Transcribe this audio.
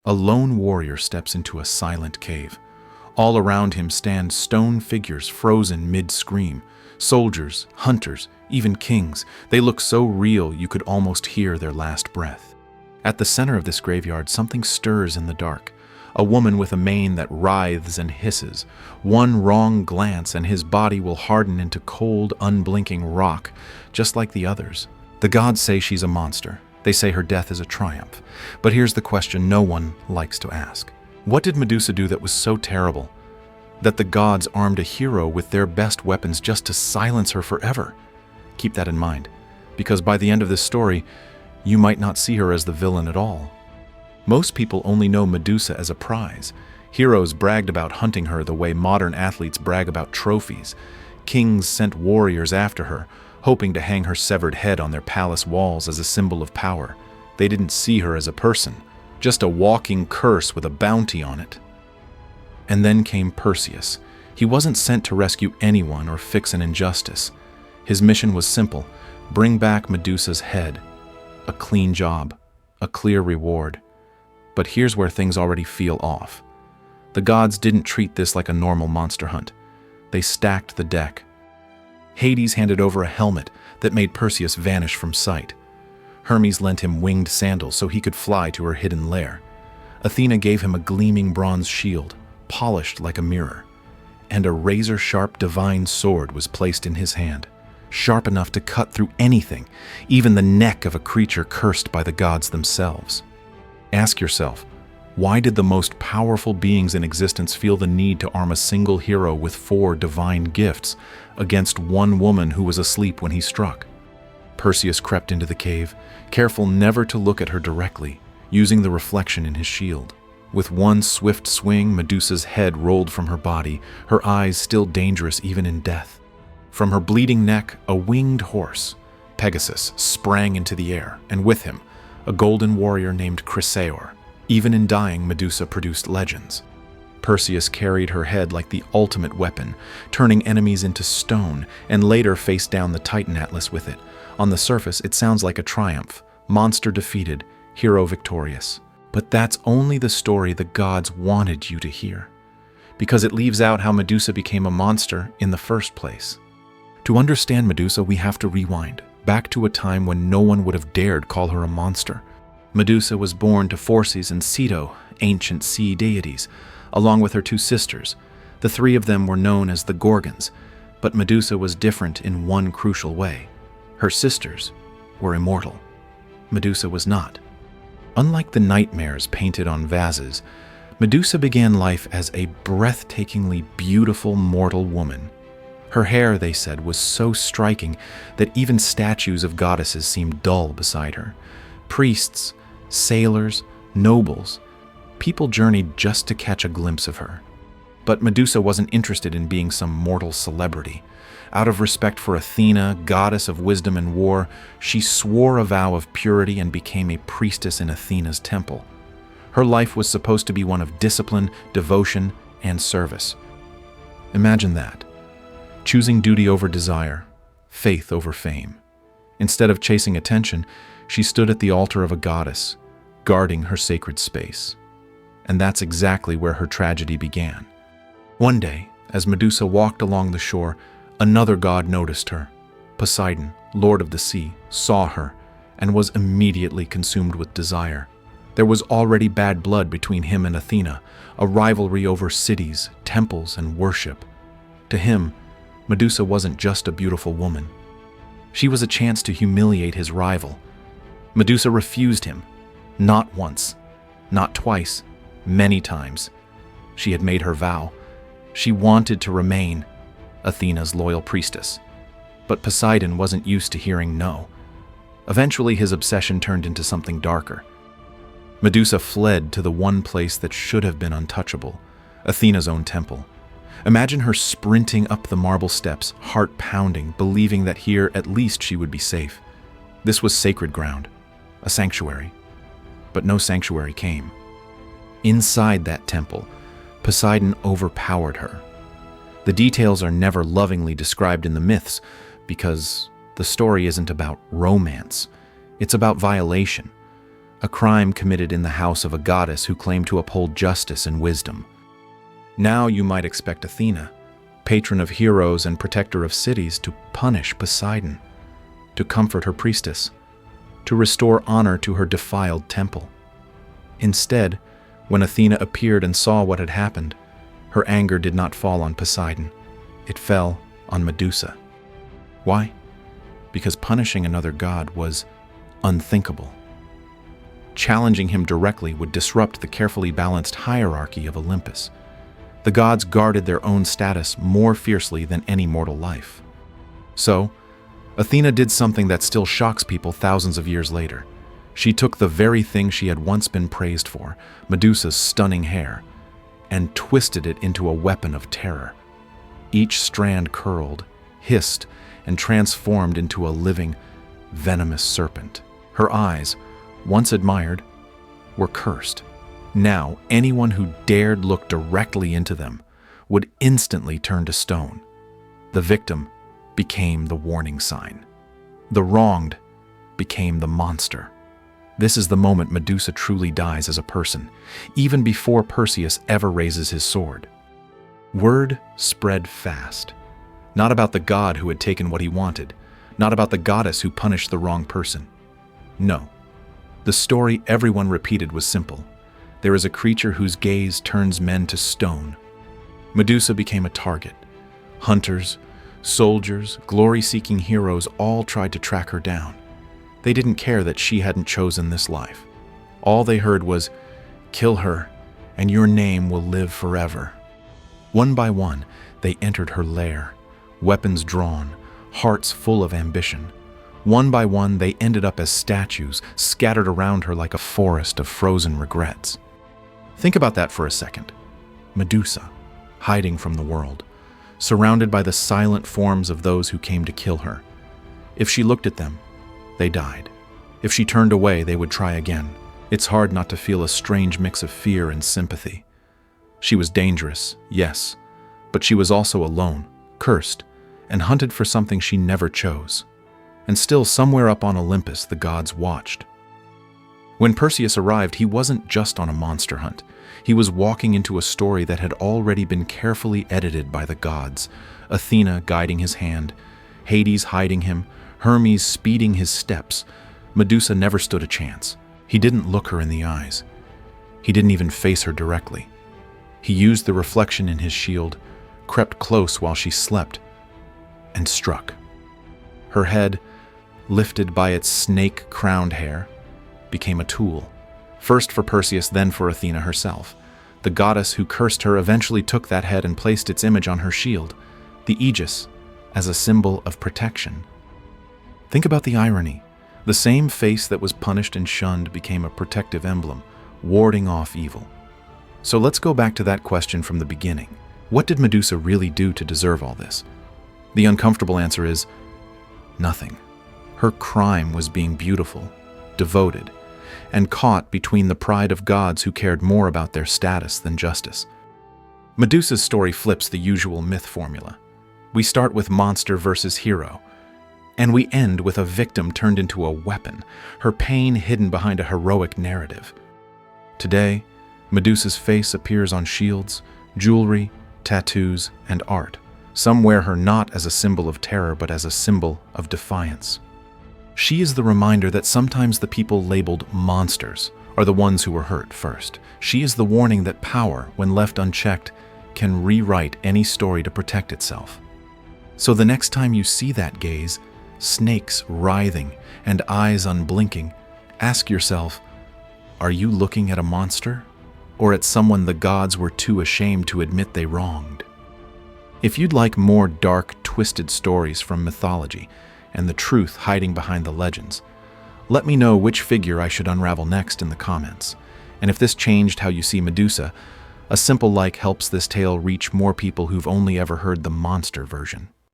A lone warrior steps into a silent cave. All around him stand stone figures frozen mid-scream. Soldiers, hunters, even kings. They look so real you could almost hear their last breath. At the center of this graveyard, something stirs in the dark. A woman with a mane that writhes and hisses. One wrong glance and his body will harden into cold, unblinking rock, just like the others. The gods say she's a monster. They say her death is a triumph. But here's the question no one likes to ask. What did Medusa do that was so terrible that the gods armed a hero with their best weapons just to silence her forever? Keep that in mind, because by the end of this story, you might not see her as the villain at all. Most people only know Medusa as a prize. Heroes bragged about hunting her the way modern athletes brag about trophies. Kings sent warriors after her, hoping to hang her severed head on their palace walls as a symbol of power. They didn't see her as a person, just a walking curse with a bounty on it. And then came Perseus. He wasn't sent to rescue anyone or fix an injustice. His mission was simple: bring back Medusa's head. A clean job, a clear reward. But here's where things already feel off. The gods didn't treat this like a normal monster hunt. They stacked the deck. Hades handed over a helmet that made Perseus vanish from sight. Hermes lent him winged sandals so he could fly to her hidden lair. Athena gave him a gleaming bronze shield, polished like a mirror. And a razor-sharp divine sword was placed in his hand, sharp enough to cut through anything, even the neck of a creature cursed by the gods themselves. Ask yourself, why did the most powerful beings in existence feel the need to arm a single hero with 4 divine gifts against one woman who was asleep when he struck? Perseus crept into the cave, careful never to look at her directly, using the reflection in his shield. With one swift swing, Medusa's head rolled from her body, her eyes still dangerous even in death. From her bleeding neck, a winged horse, Pegasus, sprang into the air, and with him, a golden warrior named Chrysaor. Even in dying, Medusa produced legends. Perseus carried her head like the ultimate weapon, turning enemies into stone, and later faced down the Titan Atlas with it. On the surface, it sounds like a triumph. Monster defeated, hero victorious. But that's only the story the gods wanted you to hear, because it leaves out how Medusa became a monster in the first place. To understand Medusa, we have to rewind, back to a time when no one would have dared call her a monster. Medusa was born to Phorcys and Ceto, ancient sea deities, along with her 2 sisters. The 3 of them were known as the Gorgons, but Medusa was different in one crucial way. Her sisters were immortal. Medusa was not. Unlike the nightmares painted on vases, Medusa began life as a breathtakingly beautiful mortal woman. Her hair, they said, was so striking that even statues of goddesses seemed dull beside her. Priests, sailors, nobles, people journeyed just to catch a glimpse of her. But Medusa wasn't interested in being some mortal celebrity. Out of respect for Athena, goddess of wisdom and war, she swore a vow of purity and became a priestess in Athena's temple. Her life was supposed to be one of discipline, devotion, and service. Imagine that. Choosing duty over desire, faith over fame. Instead of chasing attention, she stood at the altar of a goddess, guarding her sacred space. And that's exactly where her tragedy began. One day, as Medusa walked along the shore, another god noticed her. Poseidon, lord of the sea, saw her and was immediately consumed with desire. There was already bad blood between him and Athena, a rivalry over cities, temples, and worship. To him, Medusa wasn't just a beautiful woman. She was a chance to humiliate his rival. Medusa refused him. Not once, not twice, many times. She had made her vow. She wanted to remain Athena's loyal priestess. But Poseidon wasn't used to hearing no. Eventually, his obsession turned into something darker. Medusa fled to the one place that should have been untouchable, Athena's own temple. Imagine her sprinting up the marble steps, heart pounding, believing that here at least she would be safe. This was sacred ground, a sanctuary. But no sanctuary came. Inside that temple, Poseidon overpowered her. The details are never lovingly described in the myths because the story isn't about romance. It's about violation. a crime committed in the house of a goddess who claimed to uphold justice and wisdom. Now you might expect Athena, patron of heroes and protector of cities, to punish Poseidon, to comfort her priestess, to restore honor to her defiled temple. Instead, when Athena appeared and saw what had happened, her anger did not fall on Poseidon. It fell on Medusa. Why? Because punishing another god was unthinkable. Challenging him directly would disrupt the carefully balanced hierarchy of Olympus. The gods guarded their own status more fiercely than any mortal life. So, Athena did something that still shocks people thousands of years later. She took the very thing she had once been praised for, Medusa's stunning hair, and twisted it into a weapon of terror. Each strand curled, hissed, and transformed into a living, venomous serpent. Her eyes, once admired, were cursed. Now, anyone who dared look directly into them would instantly turn to stone. The victim became the warning sign. The wronged became the monster. This is the moment Medusa truly dies as a person, even before Perseus ever raises his sword. Word spread fast. Not about the god who had taken what he wanted, not about the goddess who punished the wrong person. No. The story everyone repeated was simple. There is a creature whose gaze turns men to stone. Medusa became a target. Hunters, soldiers, glory-seeking heroes all tried to track her down. They didn't care that she hadn't chosen this life. All they heard was, "Kill her, and your name will live forever." One by one, they entered her lair, weapons drawn, hearts full of ambition. One by one, they ended up as statues, scattered around her like a forest of frozen regrets. Think about that for a second. Medusa, hiding from the world, surrounded by the silent forms of those who came to kill her. If she looked at them, they died. If she turned away, they would try again. It's hard not to feel a strange mix of fear and sympathy. She was dangerous, yes, but she was also alone, cursed, and hunted for something she never chose. And still, somewhere up on Olympus, the gods watched. When Perseus arrived, he wasn't just on a monster hunt. He was walking into a story that had already been carefully edited by the gods. Athena guiding his hand, Hades hiding him, Hermes speeding his steps. Medusa never stood a chance. He didn't look her in the eyes. He didn't even face her directly. He used the reflection in his shield, crept close while she slept, and struck. Her head, lifted by its snake-crowned hair, became a tool. First for Perseus, then for Athena herself. The goddess who cursed her eventually took that head and placed its image on her shield, the aegis, as a symbol of protection. Think about the irony. The same face that was punished and shunned became a protective emblem, warding off evil. So let's go back to that question from the beginning. What did Medusa really do to deserve all this? The uncomfortable answer is nothing. Her crime was being beautiful, devoted, and caught between the pride of gods who cared more about their status than justice. Medusa's story flips the usual myth formula. We start with monster versus hero, and we end with a victim turned into a weapon, her pain hidden behind a heroic narrative. Today, Medusa's face appears on shields, jewelry, tattoos, and art. Some wear her not as a symbol of terror, but as a symbol of defiance. She is the reminder that sometimes the people labeled monsters are the ones who were hurt first. She is the warning that power, when left unchecked, can rewrite any story to protect itself. So the next time you see that gaze, snakes writhing and eyes unblinking, ask yourself, are you looking at a monster, or at someone the gods were too ashamed to admit they wronged? If you'd like more dark, twisted stories from mythology and the truth hiding behind the legends, let me know which figure I should unravel next in the comments. And if this changed how you see Medusa, a simple like helps this tale reach more people who've only ever heard the monster version.